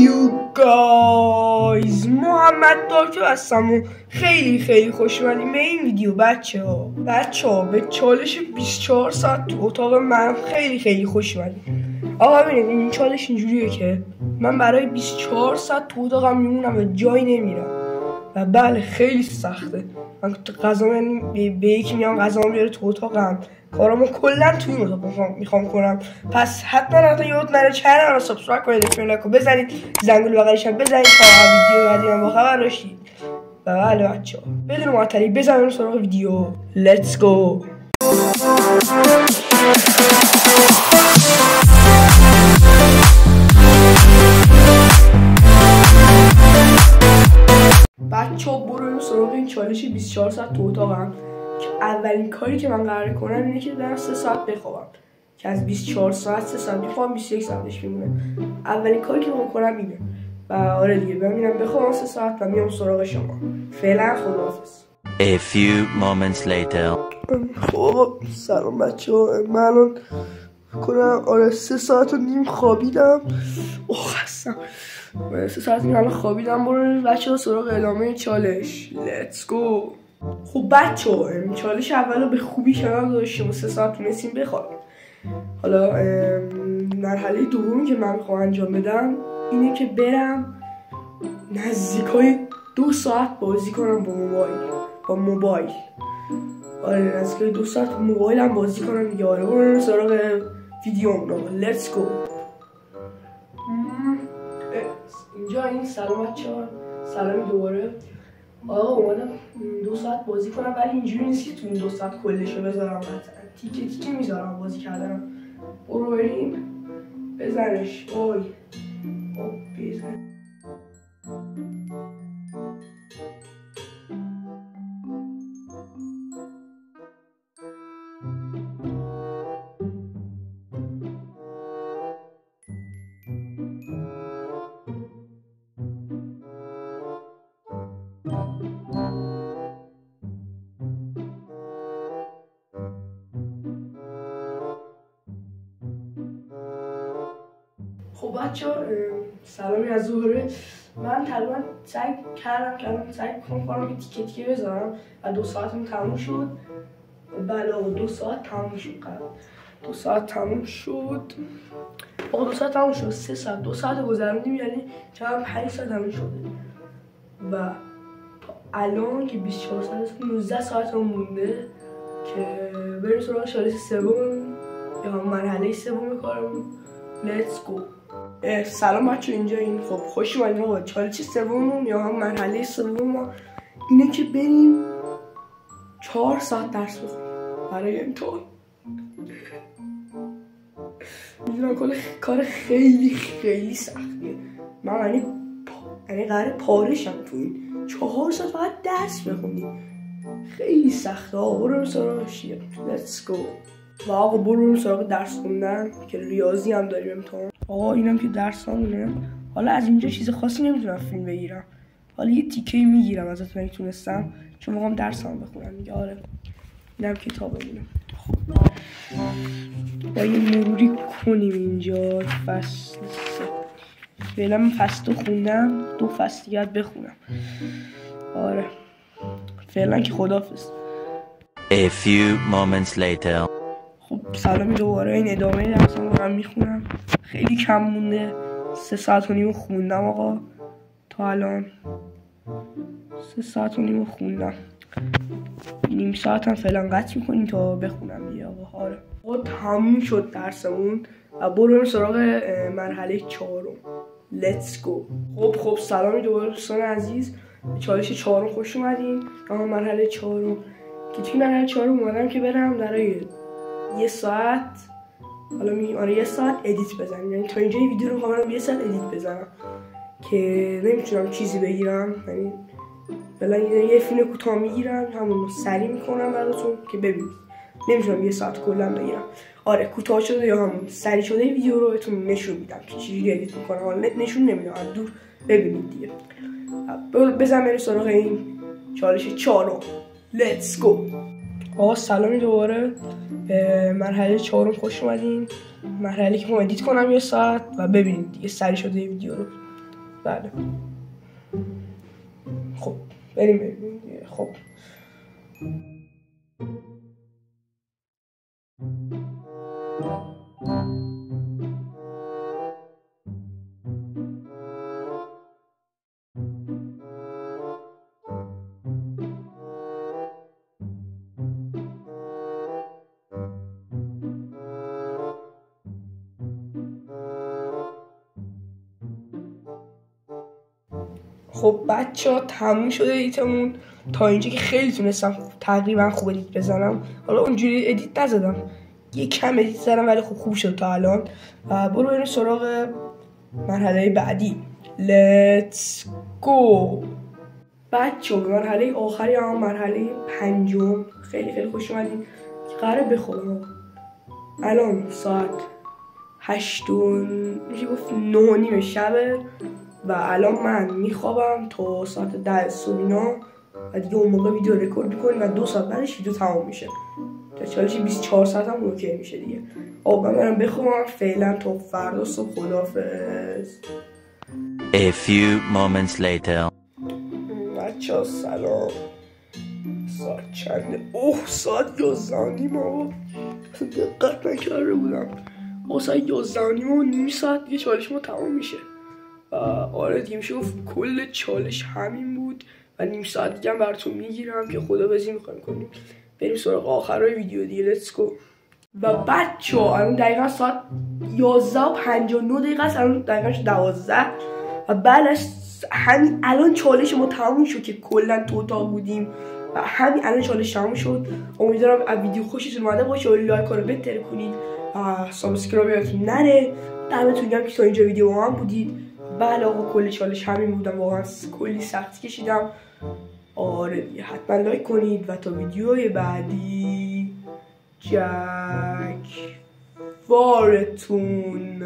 you guys، محمد داکتر هستم و خیلی خوش اومدیم به این ویدیو. بچه ها به چالش 24 ساعت تو اتاق من خیلی خوش اومدیم. آقا ببینید این چالش اینجوریه که من برای 24 ساعت تو اتاقم میمونم و جایی نمیرم و بله خیلی سخته. من غذا به یکی میام غذا بیاره تو اتاقم، کارامو کلا تو این اتاق میخوام کنم. پس حتما یاد نره چنل رو سابسکرایب کنید، لایک رو بزنید، زنگوله بغلش هم بزنید تا ویدیو بعدی من با خبر باشید. و بله بچه‌ها بدون معطلی بزنیم سراغ ویدیو. لیتس گو. بچه‌ها بریم سراغ این چالش 24 ساعت تو اتاقم که اولین کاری که من قراره کنم اینه که برم 3 ساعت بخوابم، که از 24 ساعت 3 ساعت میخوام 21 ساعتش میمونه. اولین کاری که میکنم اینه و آره دیگه برم بخوابم 3 ساعت و میام سراغ شما. فعلا خداحافظ. A few moments later. خب سلام بچه‌ها، من الان کنم آره 3 ساعت و نیم خوابیدم. خستم. 3 ساعت نیم الان خوابیدم. بریم بچه‌ها سراغ ادامه چالش. لیتس گو. خب بچه‌ها چالش اولو به خوبی کنار گذاشتیم و 3 ساعت تونستیم بخوابیم. حالا مرحله دومی که من میخوام انجام بدم اینه که برم نزدیکای 2 ساعت بازی کنم با موبایل. آره نزدیکای 2 ساعت موبایلم بازی کنم دیگه. آره بریم سراغ ویدیوم. لیتس گو. اینجا این سلام بچه‌ها، سلام دوباره. آقا اومدم 2 ساعت بازی کنم ولی اینجوری نیست که تو این 2 ساعت کلشو بذارم، تیکه میذارم بازی کردنم. برو بریم بزنش. اوی بزن. خب بچه‌ها سلامی از ظهره. من تقریبا سعی کنم کارم تیکه بذارم و 2 ساعتم تموم شد. بله آقا 2 ساعت تموم شد. 2 ساعت تموم شد. آقا 2 ساعت تموم شد. 3 ساعت 2 ساعت گذروندیم، یعنی چند 5 ساعت تموم شده و تا الان که 24 ساعت 19 ساعت هم مونده که بریم سراغ چالش سوم یا مرحله سوم کارمون. لیتس گو. سلام بچه اینجا این. خب خوش اومدین آقا. چالش سوم یا هم مرحله سوم اینه که بریم 4 ساعت درس بخونیم برای امتحان. میدونم کار خیلی سختیه. من یعنی قراره پارشم تو این 4 ساعت فقط درس بخونیم. خیلی سخته. آقا بریم سراغش. لیتس گو. و آقا بریم سراغ درس خوندن که ریاضی هم داریم امتحان. آقا اینم که درس همونه. حالا از اینجا چیز خاصی نمیتونم فیلم بگیرم، حالا یه تیکه میگیرم ازتون اگه تونستم، چون میخوام درس هم بخونم دیگه. آره اینم کتاب بمونه. با یه مروری کنیم اینجا. فصل 3 فعلا من فصل 2 خوندم، 2 فصل دیگه بخونم. آره فعلا که خداحافظ. A few moments later. خب سلامی دوباره. این ادامه درسام رو من میخونم. خیلی کم مونده. 3 ساعت و نیم خوندم آقا تا الان. 3 ساعت و نیم خوندم. نیم ساعت هم فعلا قطع میکنیم تا بخونم دیگه آقا. آره آقا تموم شد درسمون و بریم سراغ مرحله 4. لیتس گو. خب سلامی دوباره دوستان عزیز. چالش 4 خوش اومدین. اما مرحله 4 که توی مرحله 4 اومدم که برم برای 1 ساعت، حالا 1 ساعت ادیت بزنم. یعنی تا اینجا ویدیو رو میخوام 1 ساعت ادیت بزنم که نمیتونم چیزی بگیرم. یعنی فعلا یه فیلم کوتاه میگیرم همون رو سریع میکنم براتون که ببینید. نمیتونم 1 ساعت کلا بگیرم. آره کوتاه شده یا همون سریع شده ویدیو رو بهتون نشون میدم که چجوری ادیت میکنم. حالا نشون نمیدم، از دور ببینید دیگه. بزنم بریم سراغ این چالش 4. لیتس گو. آقا سلامی دوباره. مرحله 4 خوش اومدین. مرحله که ما ادیت کنم 1 ساعت و ببینید دیگه سریع شده ویدیو رو. بله خب بریم دیگه. خب خب بچه ها تموم شده ایتمون تا اینجا که خیلی تونستم تقریبا خوب ادیت بزنم. حالا اونجوری ادیت نزدم، یه کم ادیت زدم ولی خب خوب شد تا الان. برو بریم سراغ مرحله بعدی. Let's go. بچه ها مرحله آخری هم مرحله پنجم. خیلی خیلی خوش اومدین که قراره بخوابم. الان ساعت 8 میشه گفت 9:30 شبه و الان من میخوابم تا ساعت 10 صبح اینا و دیگه اون موقع ویدیو رکورد میکنیم و 2 ساعت بعدش ویدیو تمام میشه. تا چالش 24 ساعت هم اوکی میشه دیگه. آقا من برم بخوابم فعلا تا فردا صبح. خداحافظ. A few moments later. بچه ها سلام. ساعت چنده؟ ساعت 11:30 آقا. دقت نکرده بودم. ساعت 11:30 و نیم ساعت دیگه چالش ما تمام میشه. آره دیگه میشه گفت کل چالش همین بود و نیم ساعت دیگه هم براتون میگیرم که خداحافظی میخوایم کنیم. بریم سراغ آخرای ویدیو دیگه. Let's go. و بچه ها الان دقیقا ساعت 11:59 است. الان دقیقا 12 و بعدش همین الان چالش ما تموم شد که کلا تو اتاق بودیم و همین الان چالش تموم شد. امیدوارم از ویدیو خوشتون اومده باشه و لایک رو بتره کنید و سابسکرایب یادتون نره. دمتون گرم که تا اینجا ویدیو با من بودید. بله آقا کلی چالش همین بودم، واقعا کلی سختی کشیدم. آره دیگه حتما لایک کنید و تا ویدیوهای بعدی جک وارتون.